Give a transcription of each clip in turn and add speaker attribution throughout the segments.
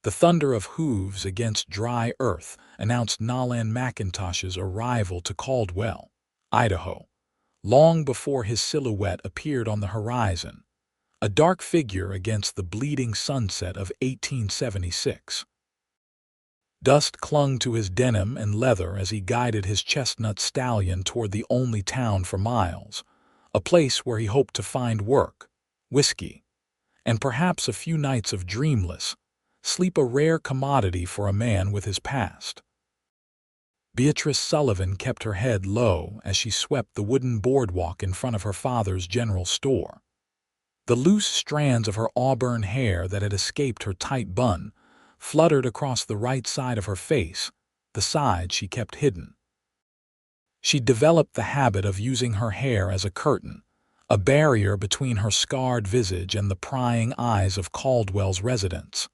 Speaker 1: The thunder of hooves against dry earth announced Nolan Mackintosh's arrival to Caldwell, Idaho, long before his silhouette appeared on the horizon, a dark figure against the bleeding sunset of 1876. Dust clung to his denim and leather as he guided his chestnut stallion toward the only town for miles, a place where he hoped to find work, whiskey, and perhaps a few nights of dreamless sleep, a rare commodity for a man with his past. Beatrice Sullivan kept her head low as she swept the wooden boardwalk in front of her father's general store. The loose strands of her auburn hair that had escaped her tight bun fluttered across the right side of her face, the side she kept hidden. She'd developed the habit of using her hair as a curtain, a barrier between her scarred visage and the prying eyes of Caldwell's residents.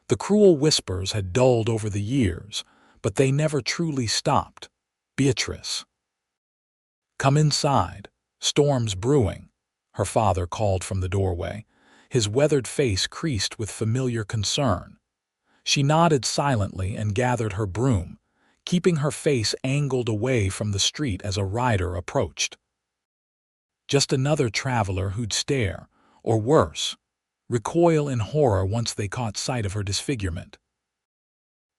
Speaker 1: The cruel whispers had dulled over the years, but they never truly stopped. "Beatrice, come inside. Storm's brewing," her father called from the doorway, his weathered face creased with familiar concern. She nodded silently and gathered her broom, keeping her face angled away from the street as a rider approached. Just another traveler who'd stare, or worse, recoil in horror once they caught sight of her disfigurement.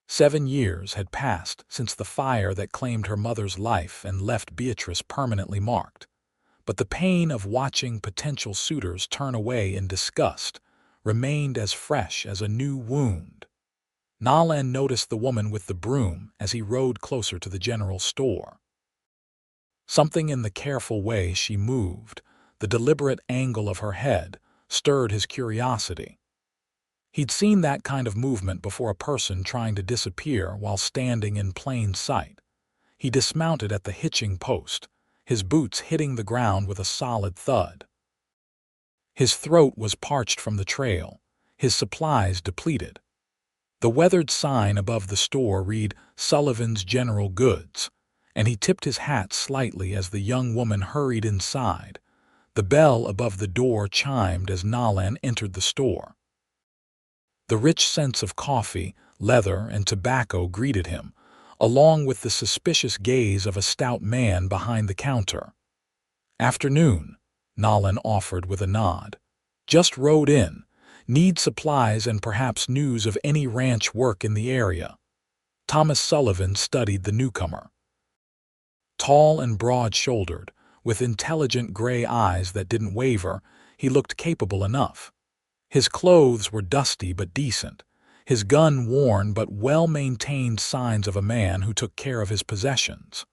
Speaker 1: 7 years had passed since the fire that claimed her mother's life and left Beatrice permanently marked, but the pain of watching potential suitors turn away in disgust remained as fresh as a new wound. Nolan noticed the woman with the broom as he rode closer to the general store. Something in the careful way she moved, the deliberate angle of her head, stirred his curiosity. He'd seen that kind of movement before, a person trying to disappear while standing in plain sight. He dismounted at the hitching post, his boots hitting the ground with a solid thud. His throat was parched from the trail, his supplies depleted. The weathered sign above the store read, "Sullivan's General Goods," and he tipped his hat slightly as the young woman hurried inside. The bell above the door chimed as Nolan entered the store. The rich scents of coffee, leather, and tobacco greeted him, along with the suspicious gaze of a stout man behind the counter. "Afternoon," Nolan offered with a nod. "Just rode in. Need supplies and perhaps news of any ranch work in the area." Thomas Sullivan studied the newcomer. Tall and broad-shouldered, with intelligent gray eyes that didn't waver, he looked capable enough. His clothes were dusty but decent, his gun worn but well-maintained, signs of a man who took care of his possessions.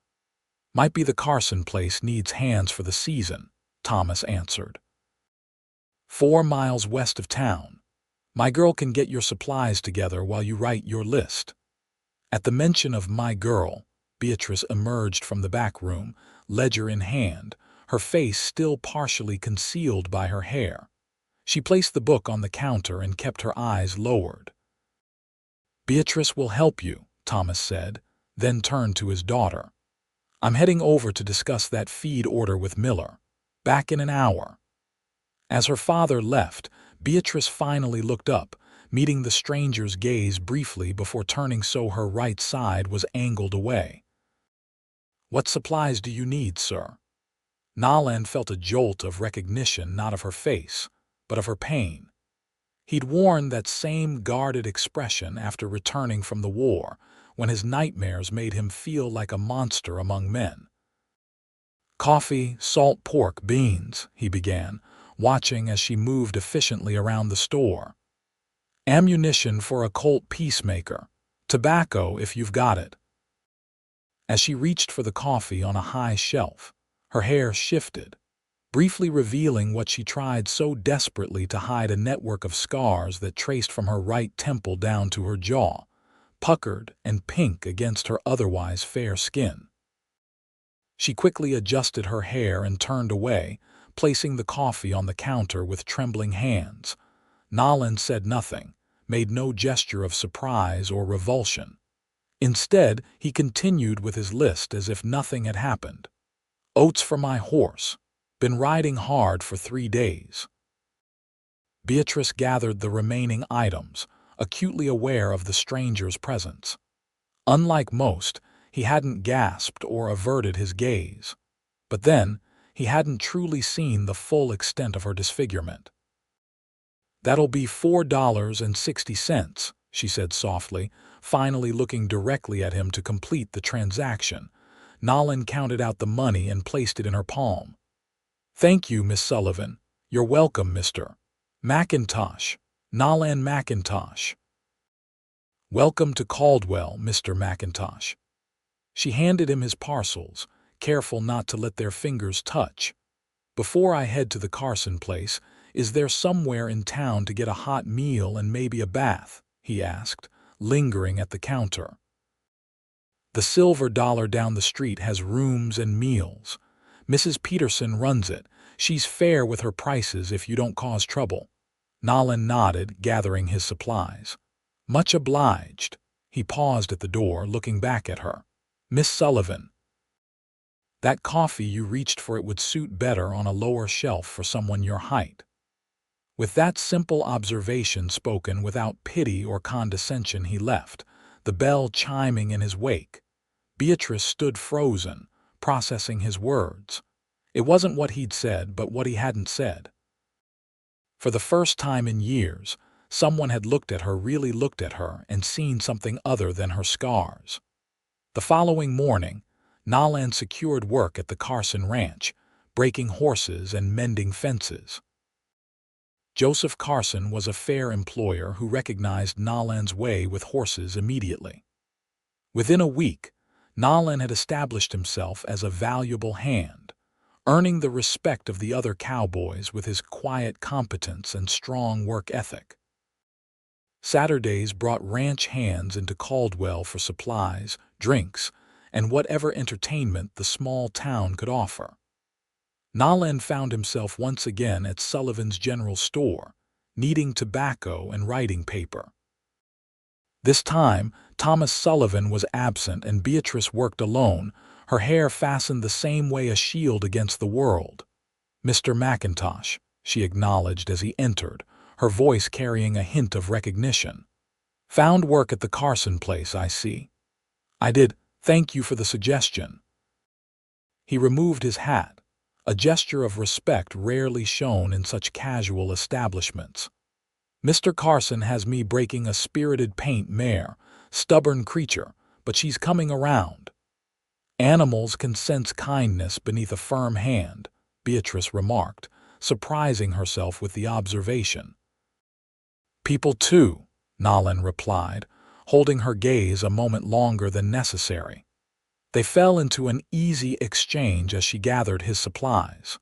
Speaker 1: "Might be the Carson place needs hands for the season," Thomas answered. 4 miles west of town. My girl can get your supplies together while you write your list." At the mention of "my girl," Beatrice emerged from the back room, ledger in hand, her face still partially concealed by her hair. She placed the book on the counter and kept her eyes lowered. "Beatrice will help you," Thomas said, then turned to his daughter. "I'm heading over to discuss that feed order with Miller. Back in an hour." As her father left, Beatrice finally looked up, meeting the stranger's gaze briefly before turning so her right side was angled away. "What supplies do you need, sir?" Nolan felt a jolt of recognition, not of her face, but of her pain. He'd worn that same guarded expression after returning from the war, when his nightmares made him feel like a monster among men. "Coffee, salt pork, beans," he began, watching as she moved efficiently around the store. "Ammunition for a Colt peacemaker. Tobacco if you've got it." As she reached for the coffee on a high shelf, her hair shifted, briefly revealing what she tried so desperately to hide, a network of scars that traced from her right temple down to her jaw, puckered and pink against her otherwise fair skin. She quickly adjusted her hair and turned away, placing the coffee on the counter with trembling hands. Nolan said nothing, made no gesture of surprise or revulsion. Instead, he continued with his list as if nothing had happened. "Oats for my horse. Been riding hard for 3 days." Beatrice gathered the remaining items, acutely aware of the stranger's presence. Unlike most, he hadn't gasped or averted his gaze. But then, he hadn't truly seen the full extent of her disfigurement. "That'll be $4.60, she said softly, finally looking directly at him to complete the transaction. Nolan counted out the money and placed it in her palm. "Thank you, Miss Sullivan. You're welcome, Mr. Mackintosh. Nolan Mackintosh." "Welcome to Caldwell, Mr. Mackintosh." She handed him his parcels, careful not to let their fingers touch. "Before I head to the Carson place, is there somewhere in town to get a hot meal and maybe a bath?" he asked, lingering at the counter. "The Silver Dollar down the street has rooms and meals. Mrs. Peterson runs it. She's fair with her prices if you don't cause trouble." Nolan nodded, gathering his supplies. "Much obliged." He paused at the door, looking back at her. "Miss Sullivan, that coffee you reached for it would suit better on a lower shelf for someone your height." With that simple observation spoken without pity or condescension, he left, the bell chiming in his wake. Beatrice stood frozen, processing his words. It wasn't what he'd said, but what he hadn't said. For the first time in years, someone had looked at her, really looked at her, and seen something other than her scars. The following morning, Nolan secured work at the Carson Ranch, breaking horses and mending fences. Joseph Carson was a fair employer who recognized Nolan's way with horses immediately. Within a week, Nolan had established himself as a valuable hand, earning the respect of the other cowboys with his quiet competence and strong work ethic. Saturdays brought ranch hands into Caldwell for supplies, drinks, and whatever entertainment the small town could offer. Nolan found himself once again at Sullivan's general store, needing tobacco and writing paper. This time, Thomas Sullivan was absent and Beatrice worked alone, her hair fastened the same way a shield against the world. "Mr. Mackintosh," she acknowledged as he entered, her voice carrying a hint of recognition. "Found work at the Carson place, I see." "I did. Thank you for the suggestion." He removed his hat, a gesture of respect rarely shown in such casual establishments. "Mr. Carson has me breaking a spirited paint mare, stubborn creature, but she's coming around." "Animals can sense kindness beneath a firm hand," Beatrice remarked, surprising herself with the observation. "People too," Nolan replied, holding her gaze a moment longer than necessary. They fell into an easy exchange as she gathered his supplies.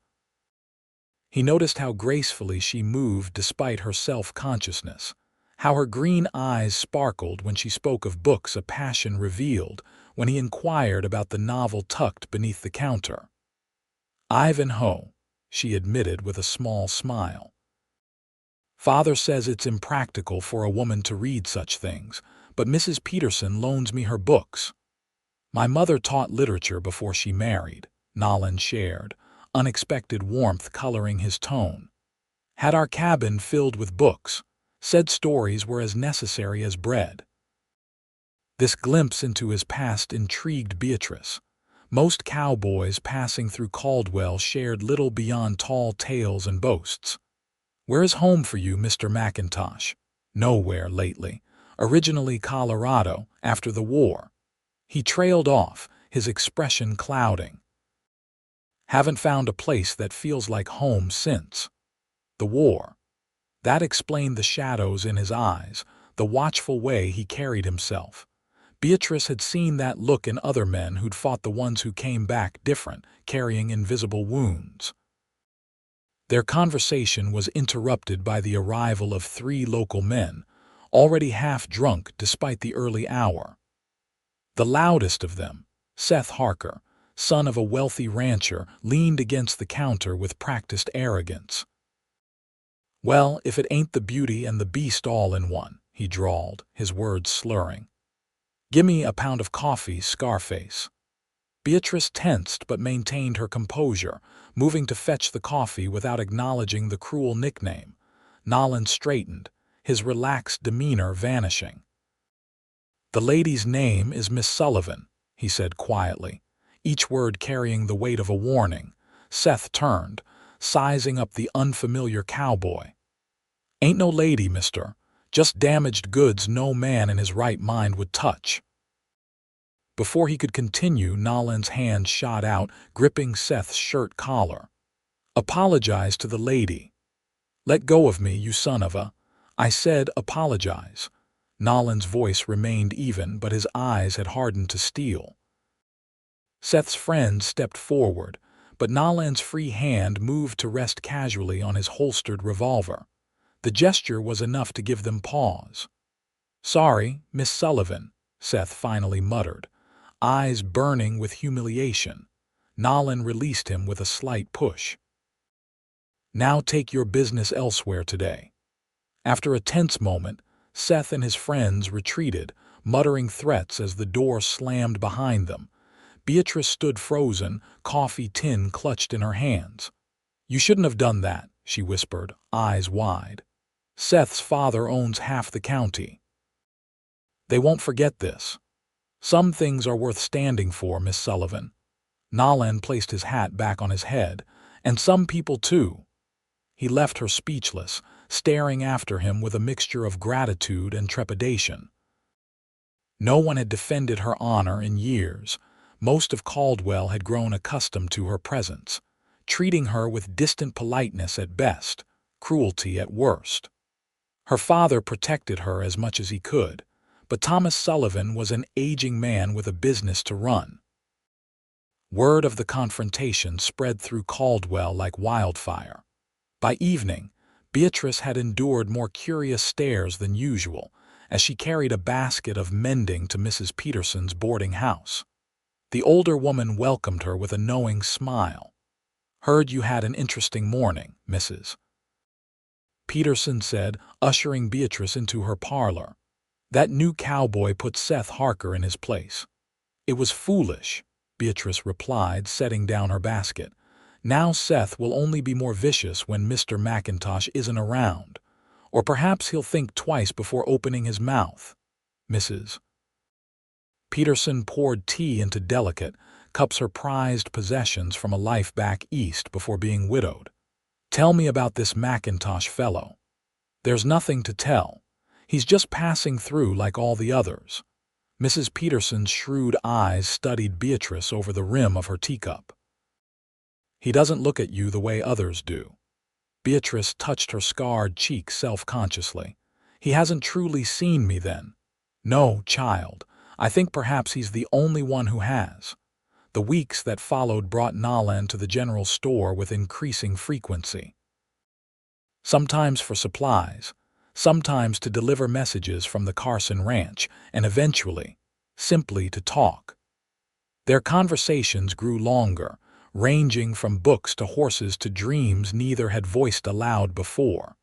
Speaker 1: He noticed how gracefully she moved despite her self-consciousness, how her green eyes sparkled when she spoke of books, a passion revealed when he inquired about the novel tucked beneath the counter. "Idaho," she admitted with a small smile. "Father says it's impractical for a woman to read such things, but Mrs. Peterson loans me her books." "My mother taught literature before she married," Nolan shared, unexpected warmth coloring his tone. "Had our cabin filled with books. Said stories were as necessary as bread." This glimpse into his past intrigued Beatrice. Most cowboys passing through Caldwell shared little beyond tall tales and boasts. "Where is home for you, Mr. Mackintosh?" "Nowhere lately. Originally Colorado, after the war." He trailed off, his expression clouding. "Haven't found a place that feels like home since." "The war." That explained the shadows in his eyes, the watchful way he carried himself. Beatrice had seen that look in other men who'd fought the ones who came back different, carrying invisible wounds. Their conversation was interrupted by the arrival of 3 local men, already half drunk despite the early hour. The loudest of them, Seth Harker, son of a wealthy rancher, leaned against the counter with practiced arrogance. "Well, if it ain't the Beauty and the Beast all in one," he drawled, his words slurring. "Gimme a pound of coffee, Scarface." Beatrice tensed but maintained her composure, moving to fetch the coffee without acknowledging the cruel nickname. Nolan straightened, his relaxed demeanor vanishing. "The lady's name is Miss Sullivan," he said quietly, each word carrying the weight of a warning. Seth turned, sizing up the unfamiliar cowboy. "Ain't no lady, mister. Just damaged goods no man in his right mind would touch." Before he could continue, Nolan's hand shot out, gripping Seth's shirt collar. "Apologize to the lady." "Let go of me, you son of a—" "I said apologize." Nolan's voice remained even, but his eyes had hardened to steel. Seth's friend stepped forward, but Nolan's free hand moved to rest casually on his holstered revolver. The gesture was enough to give them pause. "Sorry, Miss Sullivan," Seth finally muttered, eyes burning with humiliation. Nolan released him with a slight push. "Now take your business elsewhere today." After a tense moment, Seth and his friends retreated, muttering threats as the door slammed behind them. Beatrice stood frozen, coffee tin clutched in her hands. "You shouldn't have done that," she whispered, eyes wide. "Seth's father owns half the county. They won't forget this. Some things are worth standing for, Miss Sullivan." Nolan placed his hat back on his head. "And some people too." He left her speechless, staring after him with a mixture of gratitude and trepidation. No one had defended her honor in years. Most of Caldwell had grown accustomed to her presence, treating her with distant politeness at best, cruelty at worst. Her father protected her as much as he could, but Thomas Sullivan was an aging man with a business to run. Word of the confrontation spread through Caldwell like wildfire. By evening, Beatrice had endured more curious stares than usual as she carried a basket of mending to Mrs. Peterson's boarding house. The older woman welcomed her with a knowing smile. "Heard you had an interesting morning, Mrs. Peterson said, ushering Beatrice into her parlor. That new cowboy put Seth Harker in his place. "It was foolish," Beatrice replied, setting down her basket. "Now Seth will only be more vicious when Mr. Mackintosh isn't around. Or perhaps he'll think twice before opening his mouth." Mrs. Peterson poured tea into delicate cups, her prized possessions from a life back east before being widowed. "Tell me about this Mackintosh fellow." "There's nothing to tell. He's just passing through like all the others." Mrs. Peterson's shrewd eyes studied Beatrice over the rim of her teacup. "He doesn't look at you the way others do." Beatrice touched her scarred cheek self-consciously. "He hasn't truly seen me then." "No, child. I think perhaps he's the only one who has." The weeks that followed brought Nolan to the general store with increasing frequency. Sometimes for supplies, sometimes to deliver messages from the Carson Ranch, and eventually, simply to talk. Their conversations grew longer, ranging from books to horses to dreams neither had voiced aloud before.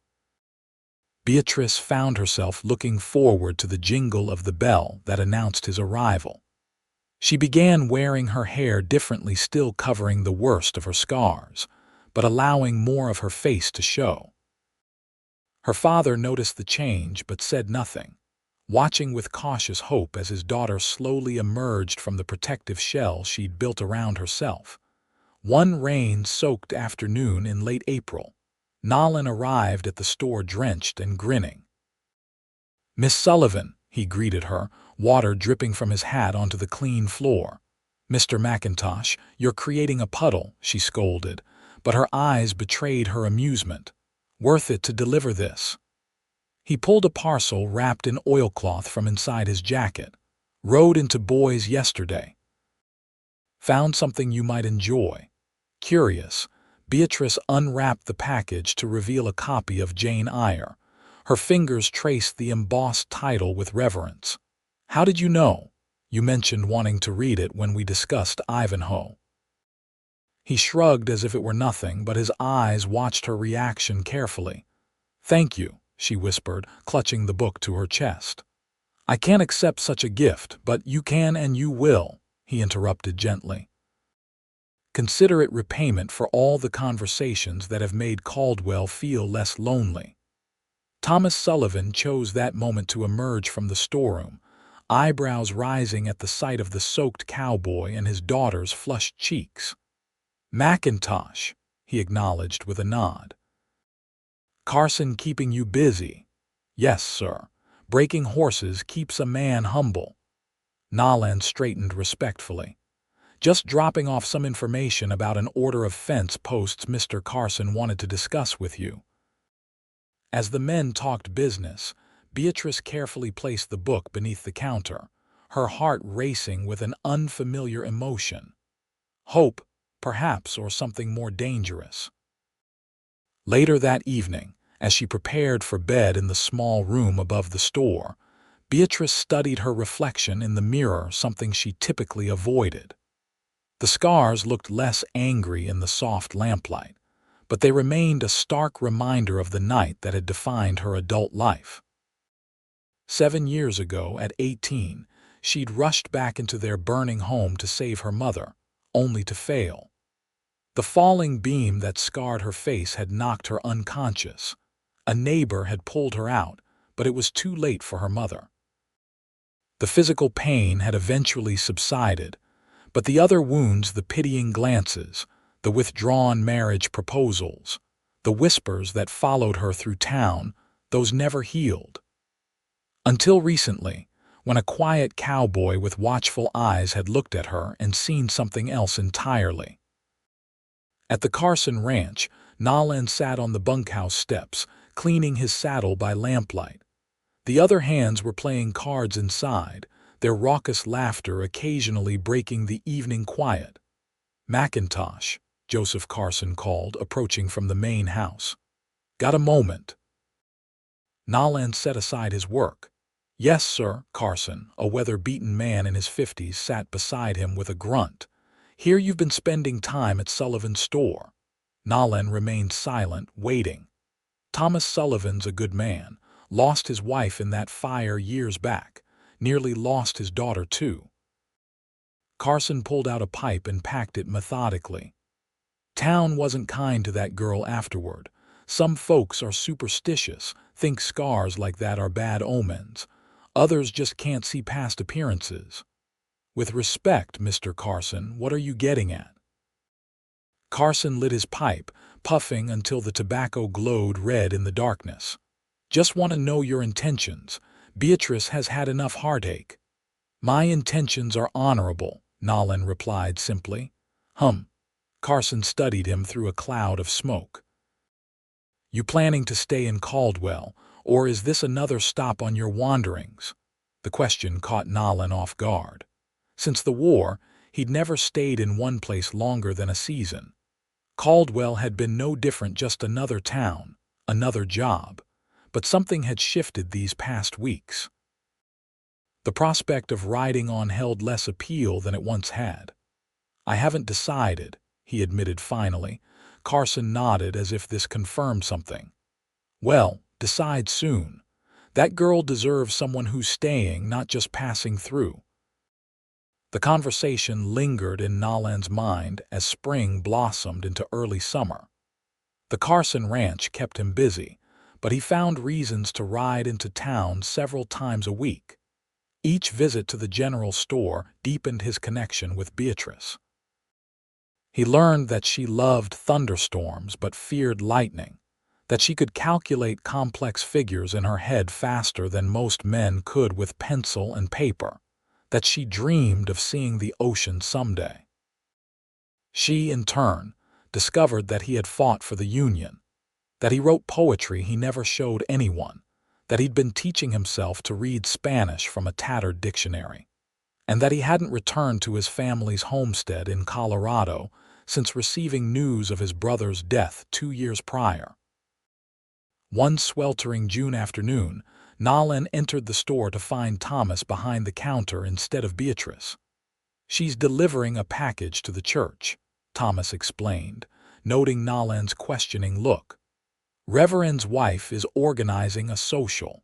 Speaker 1: Beatrice found herself looking forward to the jingle of the bell that announced his arrival. She began wearing her hair differently, still covering the worst of her scars, but allowing more of her face to show. Her father noticed the change but said nothing, watching with cautious hope as his daughter slowly emerged from the protective shell she'd built around herself. One rain-soaked afternoon in late April, Nolan arrived at the store drenched and grinning. "Miss Sullivan," he greeted her, water dripping from his hat onto the clean floor. "Mr. Mackintosh, you're creating a puddle," she scolded, but her eyes betrayed her amusement. "Worth it to deliver this." He pulled a parcel wrapped in oilcloth from inside his jacket. "Rode into Boys yesterday. Found something you might enjoy." Curious, Beatrice unwrapped the package to reveal a copy of Jane Eyre. Her fingers traced the embossed title with reverence. "How did you know? You mentioned wanting to read it when we discussed Idaho." He shrugged as if it were nothing, but his eyes watched her reaction carefully. "Thank you," she whispered, clutching the book to her chest. "I can't accept such a gift, but you can and you will," he interrupted gently. "Consider it repayment for all the conversations that have made Caldwell feel less lonely." Thomas Sullivan chose that moment to emerge from the storeroom, eyebrows rising at the sight of the soaked cowboy and his daughter's flushed cheeks. "Mackintosh," he acknowledged with a nod. "Carson keeping you busy?" "Yes, sir. Breaking horses keeps a man humble." Nolan straightened respectfully. "Just dropping off some information about an order of fence posts Mr. Carson wanted to discuss with you." As the men talked business, Beatrice carefully placed the book beneath the counter, her heart racing with an unfamiliar emotion. Hope, perhaps, or something more dangerous. Later that evening, as she prepared for bed in the small room above the store, Beatrice studied her reflection in the mirror, something she typically avoided. The scars looked less angry in the soft lamplight, but they remained a stark reminder of the night that had defined her adult life. 7 years ago, at 18, she'd rushed back into their burning home to save her mother, only to fail. The falling beam that scarred her face had knocked her unconscious. A neighbor had pulled her out, but it was too late for her mother. The physical pain had eventually subsided, but the other wounds, the pitying glances, the withdrawn marriage proposals, the whispers that followed her through town, those never healed. Until recently, when a quiet cowboy with watchful eyes had looked at her and seen something else entirely. At the Carson Ranch, Nolan sat on the bunkhouse steps, cleaning his saddle by lamplight. The other hands were playing cards inside, their raucous laughter occasionally breaking the evening quiet. "Mackintosh," Joseph Carson called, approaching from the main house. "Got a moment?" Nolan set aside his work. "Yes, sir." Carson, a weather-beaten man in his 50s, sat beside him with a grunt. "Hear you've been spending time at Sullivan's store." Nolan remained silent, waiting. "Thomas Sullivan's a good man. Lost his wife in that fire years back. Nearly lost his daughter, too." Carson pulled out a pipe and packed it methodically. "Town wasn't kind to that girl afterward. Some folks are superstitious, think scars like that are bad omens. Others just can't see past appearances." "With respect, Mr. Carson, what are you getting at?" Carson lit his pipe, puffing until the tobacco glowed red in the darkness. "Just want to know your intentions. Beatrice has had enough heartache." "My intentions are honorable," Nolan replied simply. Carson studied him through a cloud of smoke. "You planning to stay in Caldwell, or is this another stop on your wanderings?" The question caught Nolan off guard. Since the war, he'd never stayed in one place longer than a season. Caldwell had been no different, just another town, another job. But something had shifted these past weeks. The prospect of riding on held less appeal than it once had. "I haven't decided," he admitted finally. Carson nodded as if this confirmed something. "Well, decide soon. That girl deserves someone who's staying, not just passing through." The conversation lingered in Nolan's mind as spring blossomed into early summer. The Carson Ranch kept him busy, but he found reasons to ride into town several times a week. Each visit to the general store deepened his connection with Beatrice. He learned that she loved thunderstorms but feared lightning, that she could calculate complex figures in her head faster than most men could with pencil and paper, that she dreamed of seeing the ocean someday. She, in turn, discovered that he had fought for the Union, that he wrote poetry he never showed anyone, that he'd been teaching himself to read Spanish from a tattered dictionary, and that he hadn't returned to his family's homestead in Colorado since receiving news of his brother's death 2 years prior. One sweltering June afternoon, Nolan entered the store to find Thomas behind the counter instead of Beatrice. "She's delivering a package to the church," Thomas explained, noting Nolan's questioning look. "Reverend's wife is organizing a social."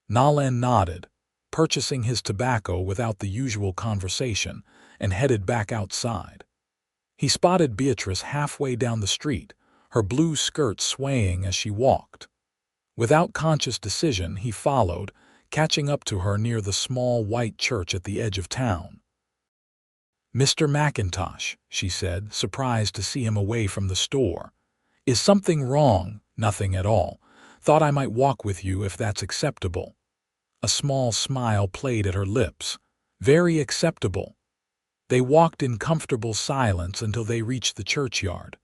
Speaker 1: Nolan nodded, purchasing his tobacco without the usual conversation, and headed back outside. He spotted Beatrice halfway down the street, her blue skirt swaying as she walked. Without conscious decision, he followed, catching up to her near the small white church at the edge of town. "Mr. Mackintosh," she said, surprised to see him away from the store. "Is something wrong?" "Nothing at all. Thought I might walk with you if that's acceptable." A small smile played at her lips. "Very acceptable." They walked in comfortable silence until they reached the churchyard.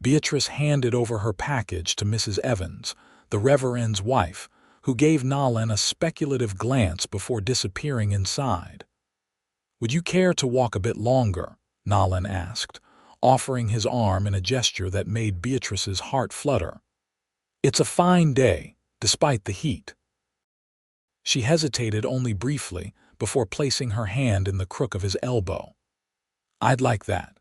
Speaker 1: Beatrice handed over her package to Mrs. Evans, the Reverend's wife, who gave Nolan a speculative glance before disappearing inside. "Would you care to walk a bit longer?" Nolan asked, offering his arm in a gesture that made Beatrice's heart flutter. "It's a fine day, despite the heat." She hesitated only briefly before placing her hand in the crook of his elbow. "I'd like that."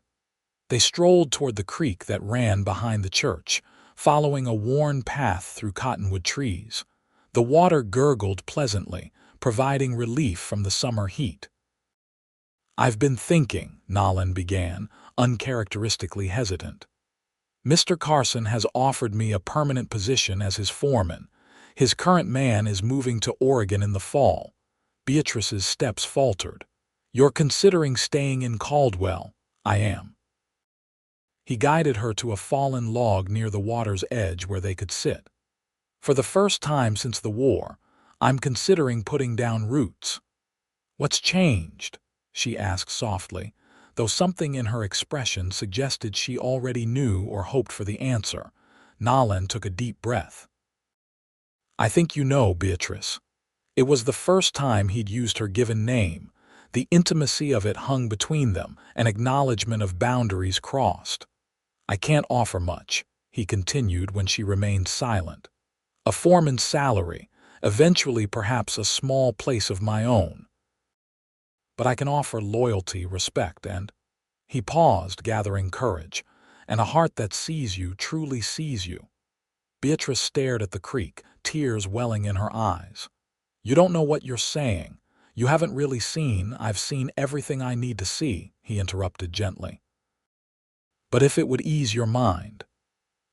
Speaker 1: They strolled toward the creek that ran behind the church, following a worn path through cottonwood trees. The water gurgled pleasantly, providing relief from the summer heat. "I've been thinking," Nolan began, uncharacteristically hesitant. "Mr. Carson has offered me a permanent position as his foreman. His current man is moving to Oregon in the fall." Beatrice's steps faltered. "You're considering staying in Caldwell?" "I am." He guided her to a fallen log near the water's edge where they could sit. "For the first time since the war, I'm considering putting down roots." "What's changed?" she asked softly, though something in her expression suggested she already knew or hoped for the answer. Nolan took a deep breath. "I think you know, Beatrice." It was the first time he'd used her given name. The intimacy of it hung between them, an acknowledgement of boundaries crossed. "I can't offer much," he continued when she remained silent. "A foreman's salary, eventually perhaps a small place of my own. But I can offer loyalty, respect, and—" He paused, gathering courage. "And a heart that sees you, truly sees you." Beatrice stared at the creek, tears welling in her eyes. "You don't know what you're saying. You haven't really seen—" "I've seen everything I need to see," he interrupted gently. "But if it would ease your mind—"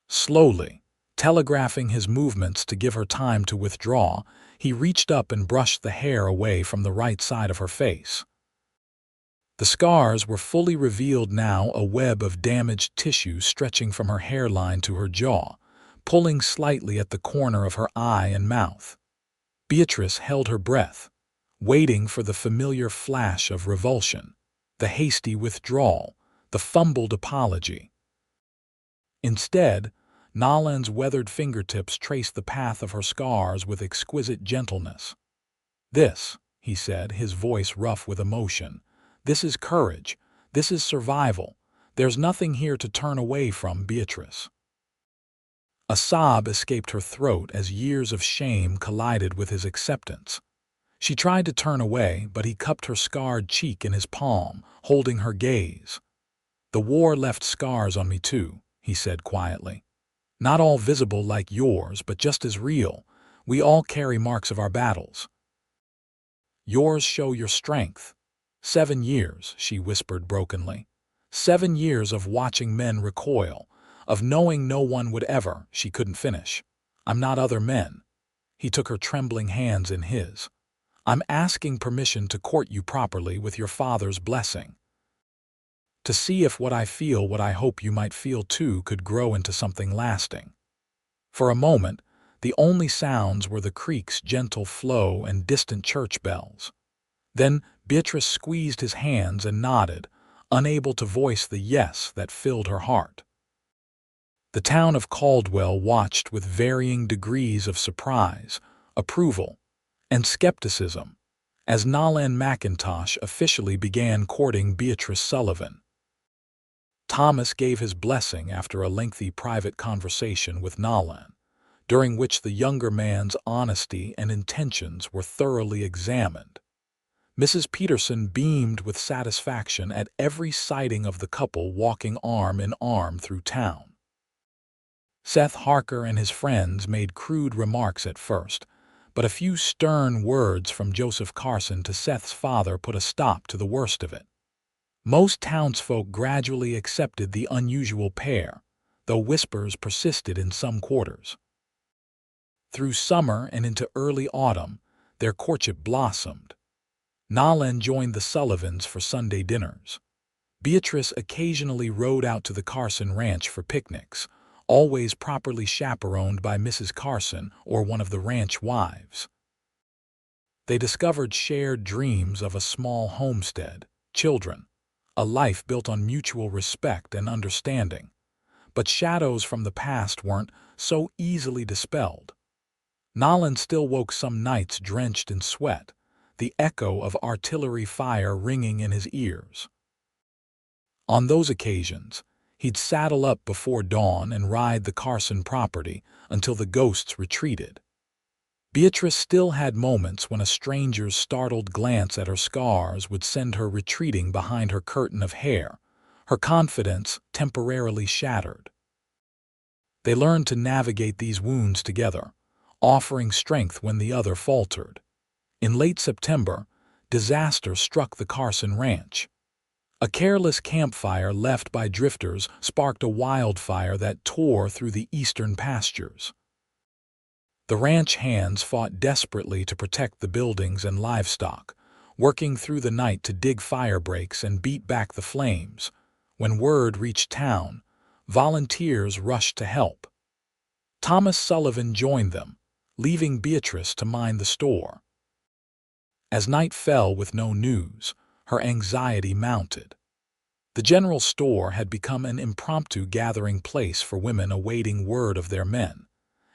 Speaker 1: Slowly, telegraphing his movements to give her time to withdraw, he reached up and brushed the hair away from the right side of her face. The scars were fully revealed now, a web of damaged tissue stretching from her hairline to her jaw, pulling slightly at the corner of her eye and mouth. Beatrice held her breath, waiting for the familiar flash of revulsion, the hasty withdrawal, the fumbled apology. Instead, Nolan's weathered fingertips traced the path of her scars with exquisite gentleness. "This," he said, his voice rough with emotion, "this is courage. This is survival. There's nothing here to turn away from, Beatrice." A sob escaped her throat as years of shame collided with his acceptance. She tried to turn away, but he cupped her scarred cheek in his palm, holding her gaze. "The war left scars on me too," he said quietly. "Not all visible like yours, but just as real. We all carry marks of our battles. Yours show your strength. 7 years," she whispered brokenly. 7 years of watching men recoil, of knowing no one would ever—" She couldn't finish. "I'm not other men." He took her trembling hands in his. "I'm asking permission to court you properly with your father's blessing. To see if what I feel, what I hope you might feel too, could grow into something lasting." For a moment, the only sounds were the creek's gentle flow and distant church bells. Then Beatrice squeezed his hands and nodded, unable to voice the yes that filled her heart. The town of Caldwell watched with varying degrees of surprise, approval, and skepticism as Nolan Mackintosh officially began courting Beatrice Sullivan. Thomas gave his blessing after a lengthy private conversation with Nolan, during which the younger man's honesty and intentions were thoroughly examined. Mrs. Peterson beamed with satisfaction at every sighting of the couple walking arm in arm through town. Seth Harker and his friends made crude remarks at first, but a few stern words from Joseph Carson to Seth's father put a stop to the worst of it. Most townsfolk gradually accepted the unusual pair, though whispers persisted in some quarters. Through summer and into early autumn, their courtship blossomed. Nolan joined the Sullivans for Sunday dinners. Beatrice occasionally rode out to the Carson Ranch for picnics, always properly chaperoned by Mrs. Carson or one of the ranch wives. They discovered shared dreams of a small homestead, children, a life built on mutual respect and understanding. But shadows from the past weren't so easily dispelled. Nolan still woke some nights drenched in sweat, the echo of artillery fire ringing in his ears. On those occasions, he'd saddle up before dawn and ride the Carson property until the ghosts retreated. Beatrice still had moments when a stranger's startled glance at her scars would send her retreating behind her curtain of hair, her confidence temporarily shattered. They learned to navigate these wounds together, offering strength when the other faltered. In late September, disaster struck the Carson Ranch. A careless campfire left by drifters sparked a wildfire that tore through the eastern pastures. The ranch hands fought desperately to protect the buildings and livestock, working through the night to dig fire breaks and beat back the flames. When word reached town, volunteers rushed to help. Thomas Sullivan joined them, leaving Beatrice to mind the store. As night fell with no news, her anxiety mounted. The general store had become an impromptu gathering place for women awaiting word of their men,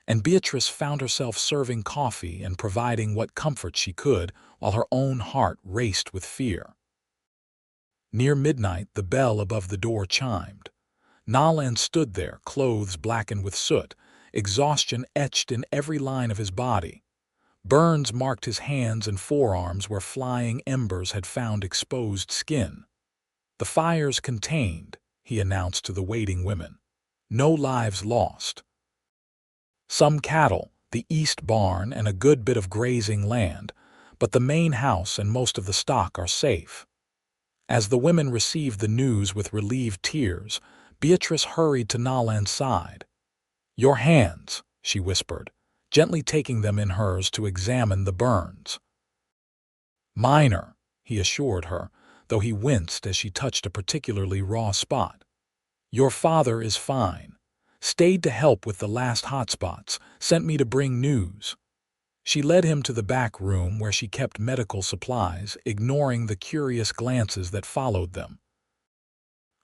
Speaker 1: and Beatrice found herself serving coffee and providing what comfort she could while her own heart raced with fear. Near midnight, the bell above the door chimed. Nolan stood there, clothes blackened with soot, exhaustion etched in every line of his body. Burns marked his hands and forearms where flying embers had found exposed skin. "The fire's contained," he announced to the waiting women. "No lives lost. Some cattle, the east barn, and a good bit of grazing land, but the main house and most of the stock are safe." As the women received the news with relieved tears, Beatrice hurried to Nolan's side. "Your hands," she whispered, gently taking them in hers to examine the burns. "Minor," he assured her, though he winced as she touched a particularly raw spot. "Your father is fine. Stayed to help with the last hotspots, sent me to bring news." She led him to the back room where she kept medical supplies, ignoring the curious glances that followed them.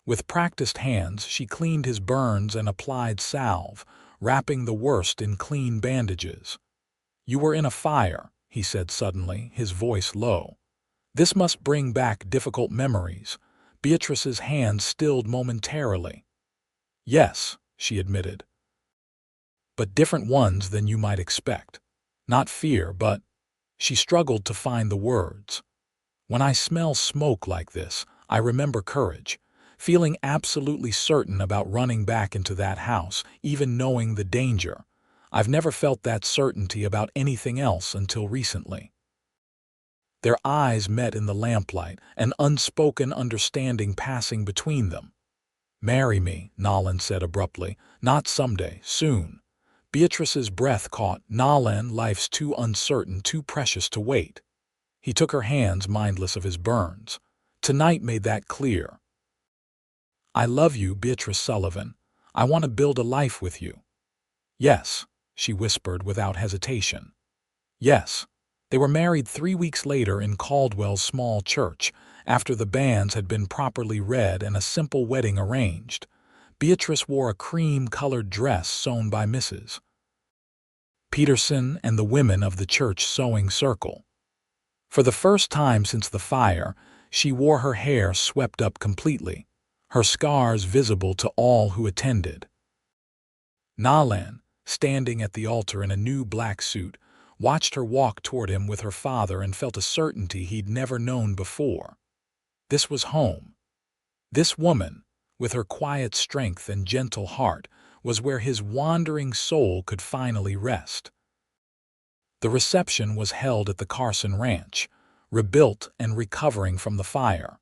Speaker 1: With practiced hands, she cleaned his burns and applied salve, wrapping the worst in clean bandages. "You were in a fire," he said suddenly, his voice low. "This must bring back difficult memories." Beatrice's hand stilled momentarily. "Yes," she admitted, "but different ones than you might expect. Not fear, but—" She struggled to find the words. "When I smell smoke like this, I remember courage. Feeling absolutely certain about running back into that house, even knowing the danger. I've never felt that certainty about anything else until recently." Their eyes met in the lamplight, an unspoken understanding passing between them. "Marry me," Nolan said abruptly. "Not someday, soon." Beatrice's breath caught. "Nolan, life's too uncertain, too precious to wait." He took her hands, mindless of his burns. "Tonight made that clear. I love you, Beatrice Sullivan. I want to build a life with you." "Yes," she whispered without hesitation. "Yes." They were married 3 weeks later in Caldwell's small church, after the banns had been properly read and a simple wedding arranged. Beatrice wore a cream-colored dress sewn by Mrs. Peterson and the women of the church sewing circle. For the first time since the fire, she wore her hair swept up completely, her scars visible to all who attended. Nolan, standing at the altar in a new black suit, watched her walk toward him with her father and felt a certainty he'd never known before. This was home. This woman, with her quiet strength and gentle heart, was where his wandering soul could finally rest. The reception was held at the Carson Ranch, rebuilt and recovering from the fire.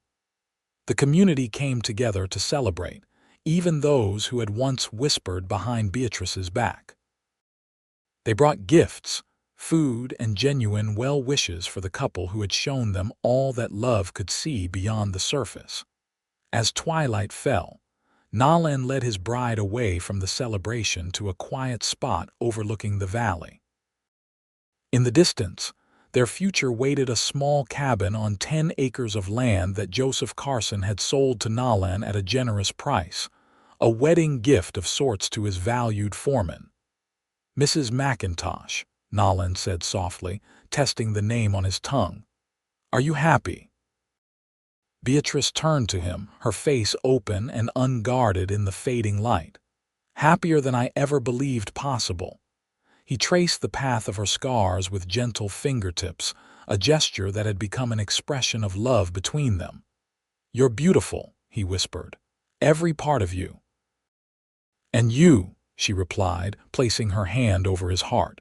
Speaker 1: The community came together to celebrate, even those who had once whispered behind Beatrice's back. They brought gifts, food, and genuine well wishes for the couple who had shown them all that love could see beyond the surface. As twilight fell, Nolan led his bride away from the celebration to a quiet spot overlooking the valley. In the distance, their future waited a small cabin on 10 acres of land that Joseph Carson had sold to Nolan at a generous price, a wedding gift of sorts to his valued foreman. "Mrs. Mackintosh," Nolan said softly, testing the name on his tongue. "Are you happy?" Beatrice turned to him, her face open and unguarded in the fading light. "Happier than I ever believed possible." He traced the path of her scars with gentle fingertips, a gesture that had become an expression of love between them. "You're beautiful," he whispered. "Every part of you." "And you," she replied, placing her hand over his heart.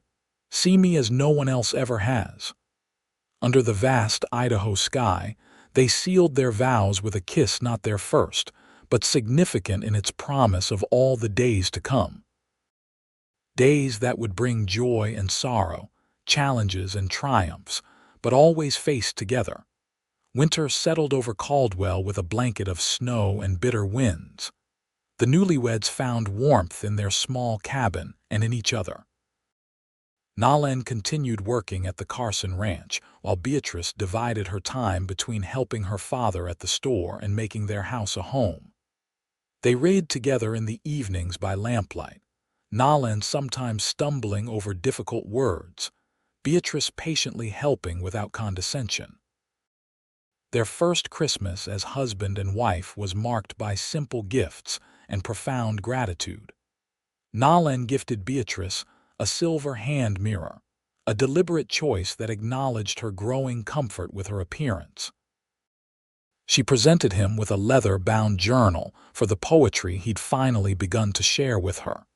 Speaker 1: "See me as no one else ever has." Under the vast Idaho sky, they sealed their vows with a kiss not their first, but significant in its promise of all the days to come. Days that would bring joy and sorrow, challenges and triumphs, but always faced together. Winter settled over Caldwell with a blanket of snow and bitter winds. The newlyweds found warmth in their small cabin and in each other. Nolan continued working at the Carson Ranch, while Beatrice divided her time between helping her father at the store and making their house a home. They read together in the evenings by lamplight, Nolan sometimes stumbling over difficult words, Beatrice patiently helping without condescension. Their first Christmas as husband and wife was marked by simple gifts and profound gratitude. Nolan gifted Beatrice a silver hand mirror, a deliberate choice that acknowledged her growing comfort with her appearance. She presented him with a leather-bound journal for the poetry he'd finally begun to share with her.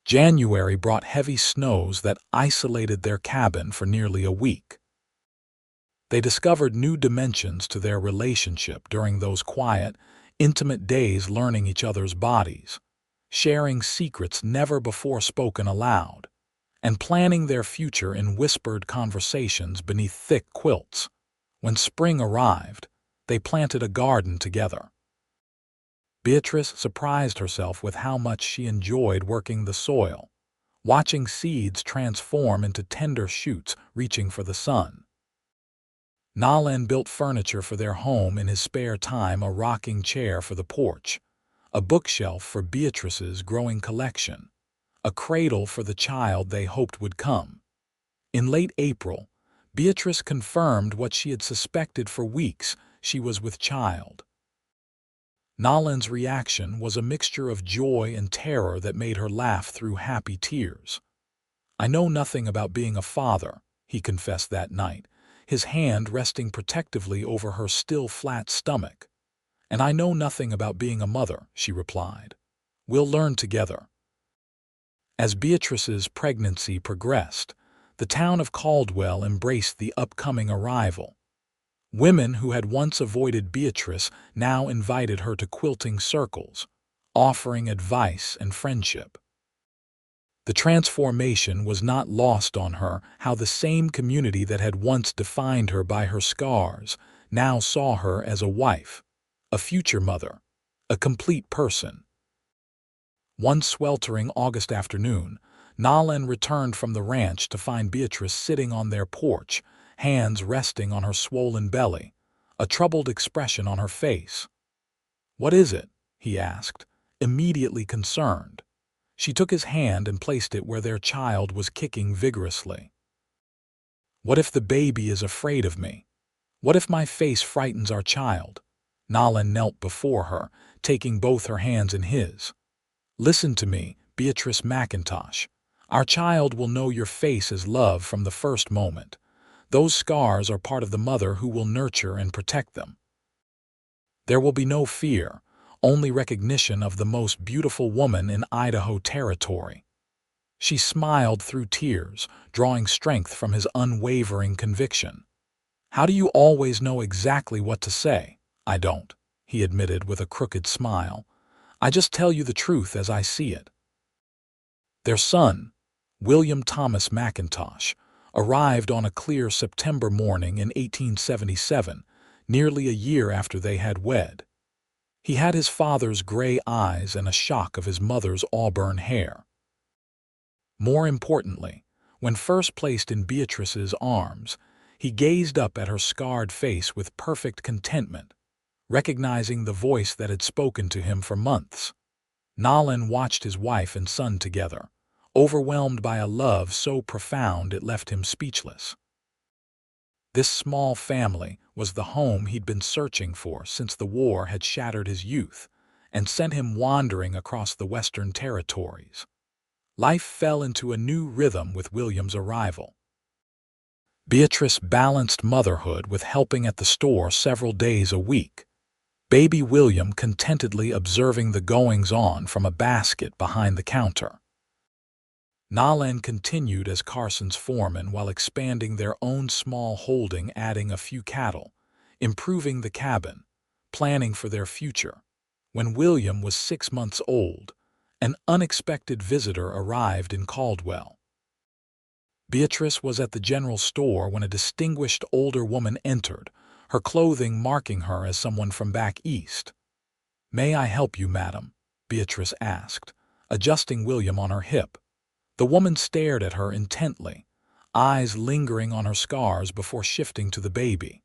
Speaker 1: January brought heavy snows that isolated their cabin for nearly a week. They discovered new dimensions to their relationship during those quiet, intimate days, learning each other's bodies, sharing secrets never before spoken aloud, and planning their future in whispered conversations beneath thick quilts. When spring arrived, they planted a garden together. Beatrice surprised herself with how much she enjoyed working the soil, watching seeds transform into tender shoots reaching for the sun. Nolan built furniture for their home in his spare time, a rocking chair for the porch, a bookshelf for Beatrice's growing collection, a cradle for the child they hoped would come. In late April, Beatrice confirmed what she had suspected for weeks: she was with child. Nolan's reaction was a mixture of joy and terror that made her laugh through happy tears. "I know nothing about being a father," he confessed that night, his hand resting protectively over her still flat stomach. "And I know nothing about being a mother," she replied. "We'll learn together." As Beatrice's pregnancy progressed, the town of Caldwell embraced the upcoming arrival. Women who had once avoided Beatrice now invited her to quilting circles, offering advice and friendship. The transformation was not lost on her how the same community that had once defined her by her scars now saw her as a wife, a future mother, a complete person. One sweltering August afternoon, Nolan returned from the ranch to find Beatrice sitting on their porch, hands resting on her swollen belly, a troubled expression on her face. "What is it?" he asked, immediately concerned. She took his hand and placed it where their child was kicking vigorously. "What if the baby is afraid of me? What if my face frightens our child?" Nolan knelt before her, taking both her hands in his. "Listen to me, Beatrice Mackintosh. Our child will know your face as love from the first moment. Those scars are part of the mother who will nurture and protect them. There will be no fear, only recognition of the most beautiful woman in Idaho territory." She smiled through tears, drawing strength from his unwavering conviction. "How do you always know exactly what to say?" "I don't," he admitted with a crooked smile. "I just tell you the truth as I see it." Their son, William Thomas Mackintosh, arrived on a clear September morning in 1877, nearly a year after they had wed. He had his father's gray eyes and a shock of his mother's auburn hair. More importantly, when first placed in Beatrice's arms, he gazed up at her scarred face with perfect contentment, recognizing the voice that had spoken to him for months. Nolan watched his wife and son together, overwhelmed by a love so profound it left him speechless. This small family was the home he'd been searching for since the war had shattered his youth and sent him wandering across the Western territories. Life fell into a new rhythm with William's arrival. Beatrice balanced motherhood with helping at the store several days a week, baby William contentedly observing the goings-on from a basket behind the counter. Nolan continued as Carson's foreman while expanding their own small holding, adding a few cattle, improving the cabin, planning for their future. When William was 6 months old, an unexpected visitor arrived in Caldwell. Beatrice was at the general store when a distinguished older woman entered, her clothing marking her as someone from back east. "May I help you, madam?" Beatrice asked, adjusting William on her hip. The woman stared at her intently, eyes lingering on her scars before shifting to the baby.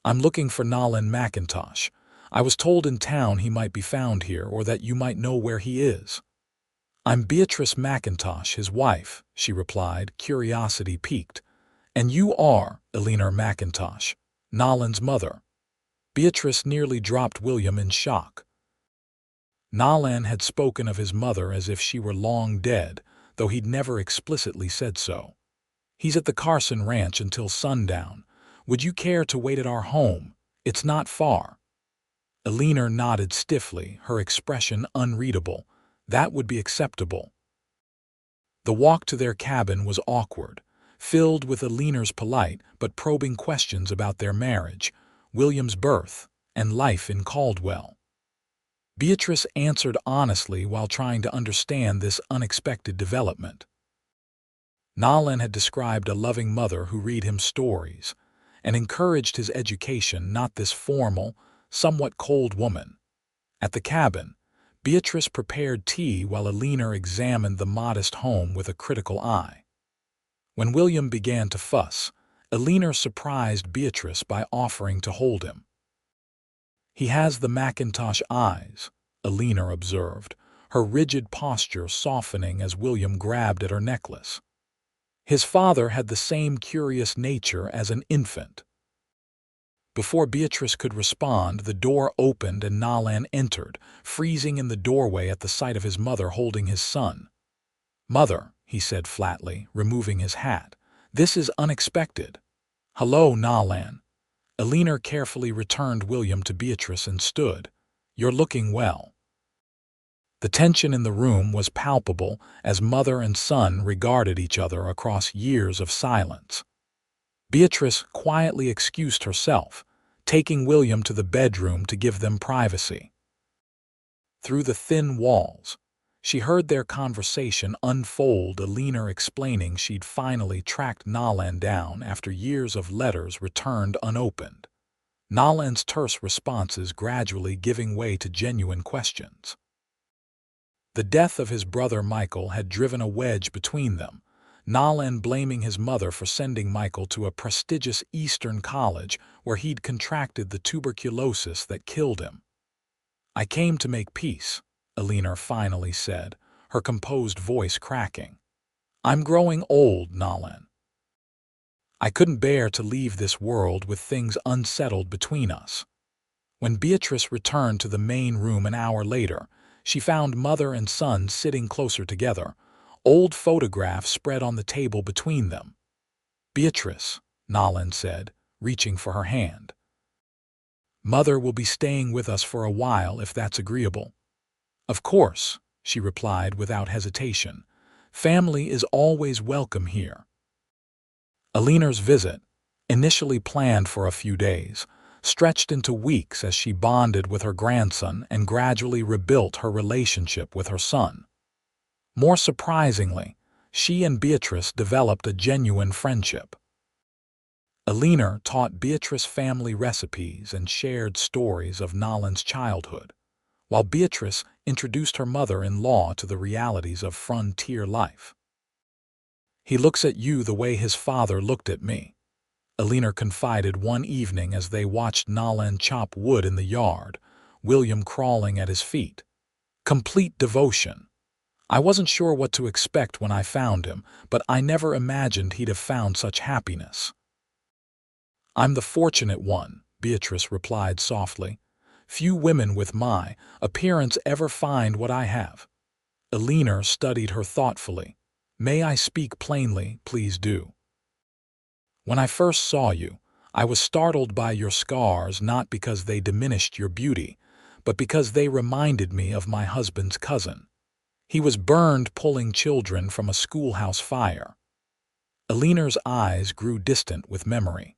Speaker 1: "I'm looking for Nolan Mackintosh. I was told in town he might be found here or that you might know where he is." "I'm Beatrice Mackintosh, his wife," she replied, curiosity piqued. "And you are Eleanor Mackintosh, Nolan's mother." Beatrice nearly dropped William in shock. Nolan had spoken of his mother as if she were long dead, though he'd never explicitly said so. "He's at the Carson Ranch until sundown. Would you care to wait at our home? It's not far." Eleanor nodded stiffly, her expression unreadable. That would be acceptable. The walk to their cabin was awkward, filled with Eleanor's polite but probing questions about their marriage, William's birth, and life in Caldwell. Beatrice answered honestly while trying to understand this unexpected development. Nolan had described a loving mother who read him stories and encouraged his education, not this formal, somewhat cold woman. At the cabin, Beatrice prepared tea while Eleanor examined the modest home with a critical eye. When William began to fuss, Eleanor surprised Beatrice by offering to hold him. "He has the Mackintosh eyes," Eleanor observed, her rigid posture softening as William grabbed at her necklace. His father had the same curious nature as an infant. Before Beatrice could respond, the door opened and Nolan entered, freezing in the doorway at the sight of his mother holding his son. "Mother," he said flatly, removing his hat, "this is unexpected." "Hello, Nolan." Eleanor carefully returned William to Beatrice and stood. "You're looking well." The tension in the room was palpable as mother and son regarded each other across years of silence. Beatrice quietly excused herself, taking William to the bedroom to give them privacy. Through the thin walls, she heard their conversation unfold, Eleanor explaining she'd finally tracked Nolan down after years of letters returned unopened. Nolan's terse responses gradually giving way to genuine questions. The death of his brother Michael had driven a wedge between them, Nolan blaming his mother for sending Michael to a prestigious Eastern college where he'd contracted the tuberculosis that killed him. "I came to make peace," Eleanor finally said, her composed voice cracking. "I'm growing old, Nolan. I couldn't bear to leave this world with things unsettled between us." When Beatrice returned to the main room an hour later, she found mother and son sitting closer together, old photographs spread on the table between them. "Beatrice," Nolan said, reaching for her hand. "Mother will be staying with us for a while if that's agreeable." "Of course," she replied without hesitation. "Family is always welcome here." Eleanor's visit, initially planned for a few days, stretched into weeks as she bonded with her grandson and gradually rebuilt her relationship with her son. More surprisingly, She and Beatrice developed a genuine friendship. Alina taught Beatrice family recipes and shared stories of Nolan's childhood, while Beatrice introduced her mother-in-law to the realities of frontier life. "He looks at you the way his father looked at me," Alina confided one evening as they watched Nolan chop wood in the yard, William crawling at his feet. "Complete devotion. I wasn't sure what to expect when I found him, but I never imagined he'd have found such happiness." "I'm the fortunate one," Beatrice replied softly. "Few women with my appearance ever find what I have." Alina studied her thoughtfully. "May I speak plainly? Please do." "When I first saw you, I was startled by your scars, not because they diminished your beauty, but because they reminded me of my husband's cousin. He was burned pulling children from a schoolhouse fire." Alina's eyes grew distant with memory.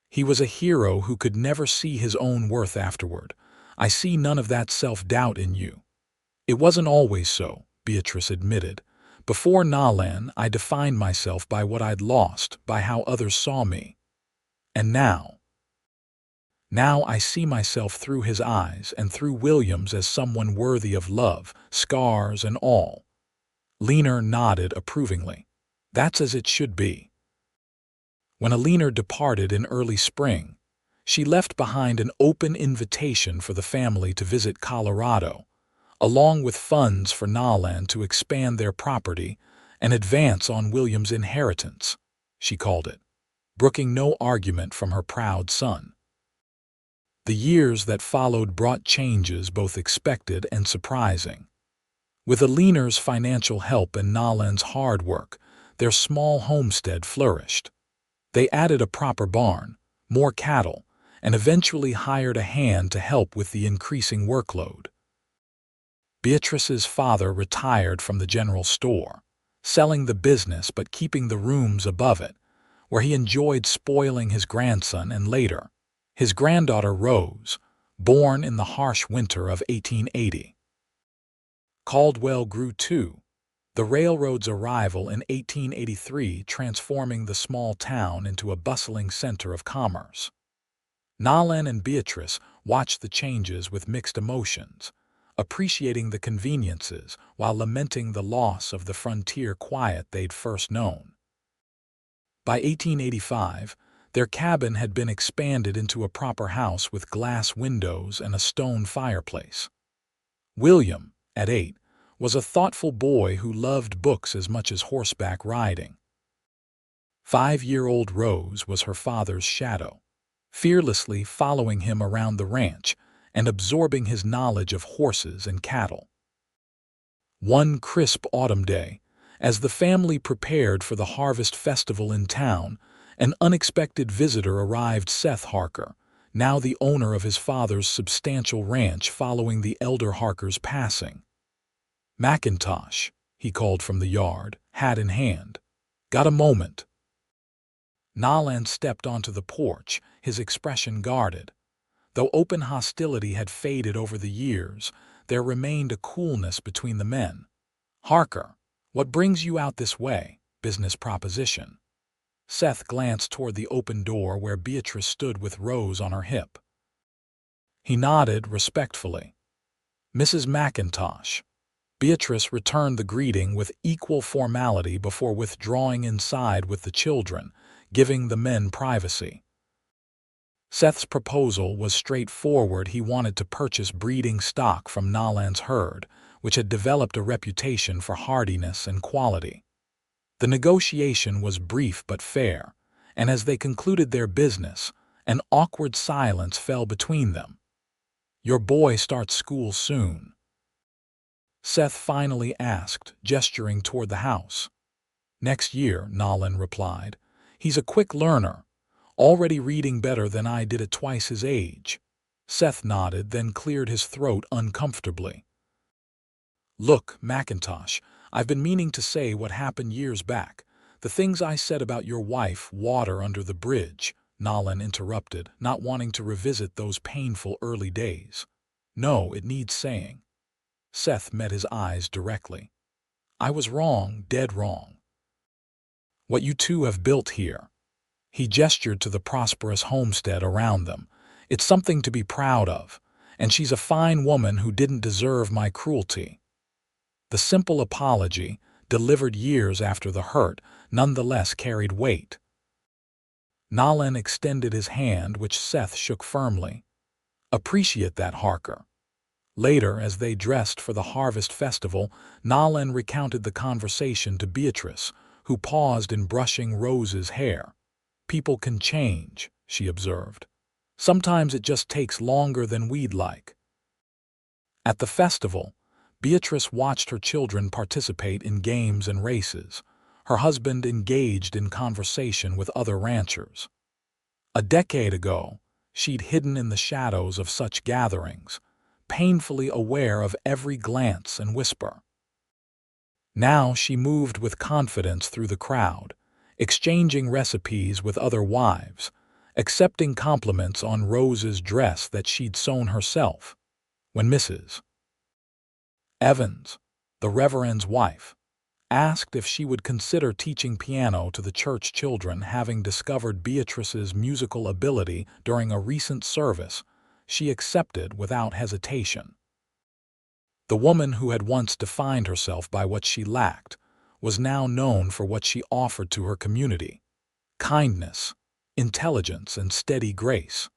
Speaker 1: "He was a hero who could never see his own worth afterward. I see none of that self-doubt in you." "It wasn't always so," Beatrice admitted. "Before Nolan, I defined myself by what I'd lost, by how others saw me. And now I see myself through his eyes and through William's as someone worthy of love, scars and all." Alina nodded approvingly. "That's as it should be." When Alina departed in early spring, she left behind an open invitation for the family to visit Colorado, along with funds for Nolan to expand their property and advance on William's inheritance, she called it, brooking no argument from her proud son. The years that followed brought changes both expected and surprising. With Alina's financial help and Nolan's hard work, their small homestead flourished. They added a proper barn, more cattle, and eventually hired a hand to help with the increasing workload. Beatrice's father retired from the general store, selling the business but keeping the rooms above it, where he enjoyed spoiling his grandson and later, his granddaughter Rose, born in the harsh winter of 1880. Caldwell grew too, the railroad's arrival in 1883 transforming the small town into a bustling center of commerce. Nolan and Beatrice watched the changes with mixed emotions, appreciating the conveniences while lamenting the loss of the frontier quiet they'd first known. By 1885, their cabin had been expanded into a proper house with glass windows and a stone fireplace. William, at 8, was a thoughtful boy who loved books as much as horseback riding. 5-year-old Rose was her father's shadow, fearlessly following him around the ranch and absorbing his knowledge of horses and cattle. One crisp autumn day, as the family prepared for the harvest festival in town, an unexpected visitor arrived. Seth Harker, now the owner of his father's substantial ranch following the elder Harker's passing. "Mackintosh," he called from the yard, hat in hand. "Got a moment?" Nolan stepped onto the porch, his expression guarded. Though open hostility had faded over the years, there remained a coolness between the men. "Harker, what brings you out this way? Business proposition." Seth glanced toward the open door where Beatrice stood with Rose on her hip. He nodded respectfully. "Mrs. Mackintosh." Beatrice returned the greeting with equal formality before withdrawing inside with the children, giving the men privacy. Seth's proposal was straightforward. He wanted to purchase breeding stock from Nolan's herd, which had developed a reputation for hardiness and quality. The negotiation was brief but fair, and as they concluded their business, an awkward silence fell between them. "Your boy starts school soon?" Seth finally asked, gesturing toward the house. "Next year," Nolan replied. "He's a quick learner, already reading better than I did at twice his age." Seth nodded, then cleared his throat uncomfortably. "Look, Mackintosh, I've been meaning to say what happened years back. The things I said about your wife, water under the bridge," Nolan interrupted, not wanting to revisit those painful early days. "No, it needs saying." Seth met his eyes directly. I was wrong, dead wrong. What you two have built here." He gestured to the prosperous homestead around them. "It's something to be proud of, and she's a fine woman who didn't deserve my cruelty." The simple apology, delivered years after the hurt, nonetheless carried weight. Nolan extended his hand, which Seth shook firmly. "Appreciate that, Harker." Later, as they dressed for the harvest festival, Nolan recounted the conversation to Beatrice, who paused in brushing Rose's hair. "People can change," she observed. "Sometimes it just takes longer than we'd like." At the festival, Beatrice watched her children participate in games and races, her husband engaged in conversation with other ranchers. A decade ago, she'd hidden in the shadows of such gatherings, painfully aware of every glance and whisper. Now she moved with confidence through the crowd, exchanging recipes with other wives, accepting compliments on Rose's dress that she'd sewn herself. When Mrs. Evans, the Reverend's wife, asked if she would consider teaching piano to the church children, having discovered Beatrice's musical ability during a recent service, she accepted without hesitation. The woman who had once defined herself by what she lacked was now known for what she offered to her community: kindness, intelligence, and steady grace.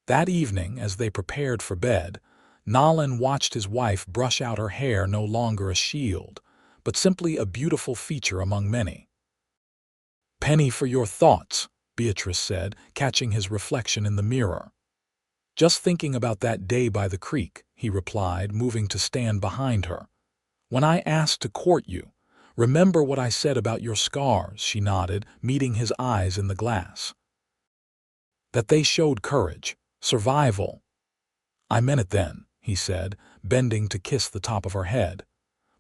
Speaker 1: That evening, as they prepared for bed, Nolan watched his wife brush out her hair, no longer a shield, but simply a beautiful feature among many. "Penny for your thoughts," Beatrice said, catching his reflection in the mirror. "Just thinking about that day by the creek," he replied, moving to stand behind her. "When I asked to court you, remember what I said about your scars?" She nodded, meeting his eyes in the glass. "That they showed courage, survival." "I meant it then," he said, bending to kiss the top of her head.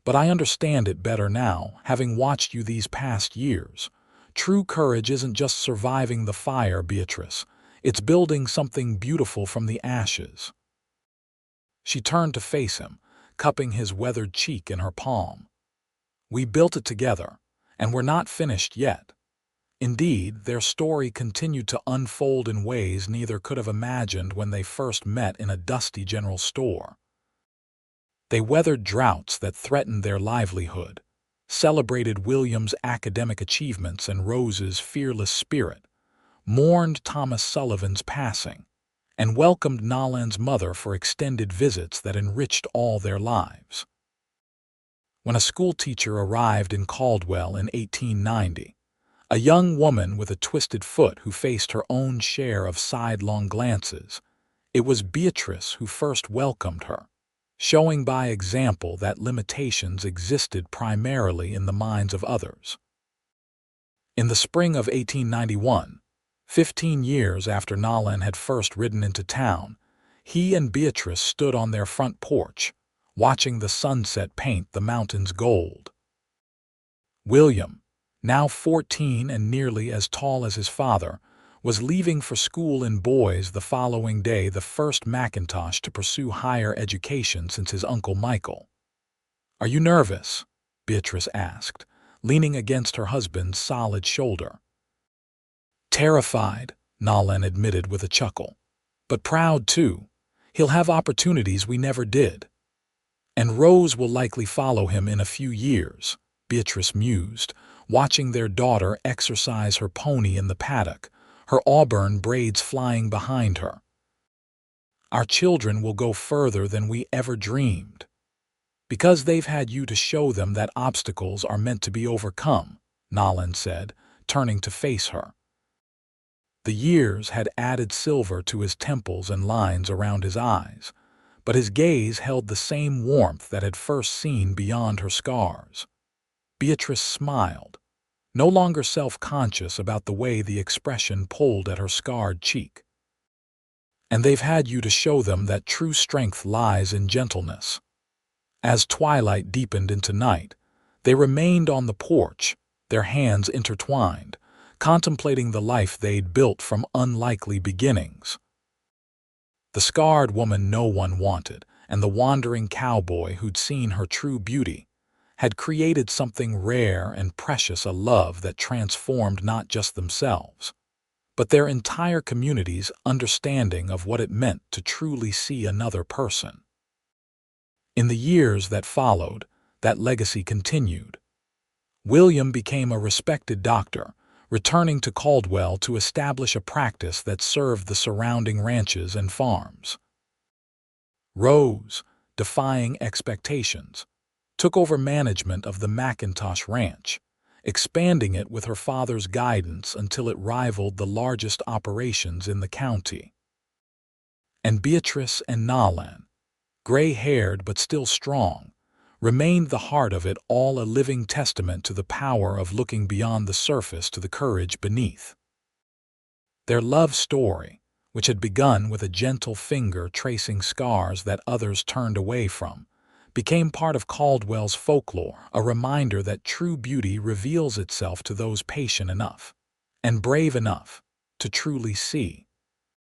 Speaker 1: "But I understand it better now, having watched you these past years. True courage isn't just surviving the fire, Beatrice. It's building something beautiful from the ashes." She turned to face him, cupping his weathered cheek in her palm. "We built it together, and we're not finished yet." Indeed, their story continued to unfold in ways neither could have imagined when they first met in a dusty general store. They weathered droughts that threatened their livelihood, celebrated William's academic achievements and Rose's fearless spirit, mourned Thomas Sullivan's passing, and welcomed Nolan's mother for extended visits that enriched all their lives. When a schoolteacher arrived in Caldwell in 1890, a young woman with a twisted foot who faced her own share of sidelong glances, it was Beatrice who first welcomed her, showing by example that limitations existed primarily in the minds of others. In the spring of 1891, 15 years after Nolan had first ridden into town, he and Beatrice stood on their front porch, watching the sunset paint the mountains gold. William, now 14 and nearly as tall as his father, was leaving for school in Boise the following day, the first Mackintosh to pursue higher education since his uncle Michael. "Are you nervous?" Beatrice asked, leaning against her husband's solid shoulder. "Terrified," Nolan admitted with a chuckle. "But proud, too. He'll have opportunities we never did." "And Rose will likely follow him in a few years," Beatrice mused, watching their daughter exercise her pony in the paddock, her auburn braids flying behind her. "Our children will go further than we ever dreamed. Because they've had you to show them that obstacles are meant to be overcome," Nolan said, turning to face her. The years had added silver to his temples and lines around his eyes, but his gaze held the same warmth that had first seen beyond her scars. Beatrice smiled, no longer self-conscious about the way the expression pulled at her scarred cheek. "And they've had you to show them that true strength lies in gentleness." As twilight deepened into night, they remained on the porch, their hands intertwined, contemplating the life they'd built from unlikely beginnings. The scarred woman no one wanted, and the wandering cowboy who'd seen her true beauty, had created something rare and precious, a love that transformed not just themselves, but their entire community's understanding of what it meant to truly see another person. In the years that followed, that legacy continued. William became a respected doctor, returning to Caldwell to establish a practice that served the surrounding ranches and farms. Rose, defying expectations, took over management of the Mackintosh Ranch, expanding it with her father's guidance until it rivaled the largest operations in the county. And Beatrice and Nolan, gray-haired but still strong, remained the heart of it all, a living testament to the power of looking beyond the surface to the courage beneath. Their love story, which had begun with a gentle finger tracing scars that others turned away from, became part of Caldwell's folklore, a reminder that true beauty reveals itself to those patient enough and brave enough to truly see.